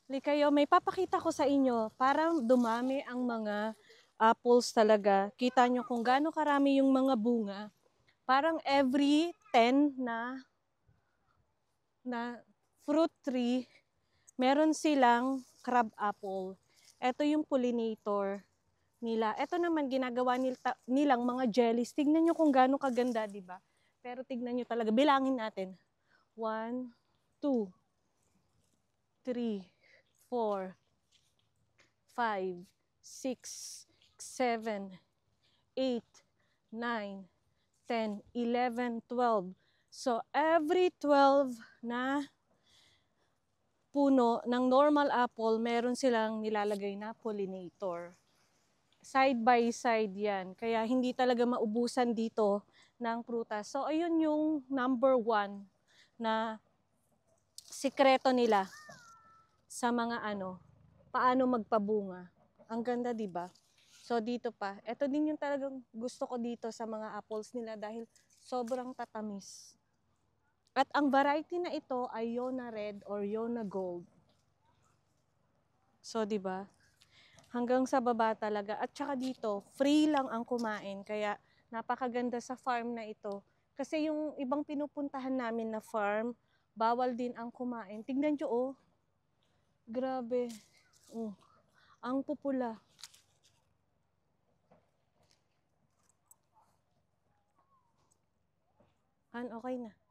Kayo, may papakita ko sa inyo. Parang dumami ang mga apples talaga. Kita nyo kung gaano karami yung mga bunga. Parang every 10 na fruit tree, meron silang crab apple. Ito yung pollinator nila. Ito naman ginagawa nilang mga jellies. Tignan nyo kung gaano kaganda, di ba? Pero tignan nyo talaga. Bilangin natin. 1, 2, 3, 4, 5, 6, 7, 8, 9, 10, 11, 12. So, every 12 na puno ng normal apple, meron silang nilalagay na pollinator. Side by side yan. Kaya hindi talaga maubusan dito ng prutas. So, ayun yung number 1 na sikreto nila sa mga paano magpabunga. Ang ganda, 'di ba? So dito pa, ito din yung talagang gusto ko dito sa mga apples nila dahil sobrang tatamis. At ang variety na ito ay Yona Red or Yona Gold. So 'di ba? Hanggang sa baba talaga. At saka dito, free lang ang kumain. Kaya napakaganda sa farm na ito. Kasi yung ibang pinupuntahan namin na farm, bawal din ang kumain. Tingnan nyo, oh. Grabe. Oh, ang pupula. Okay na.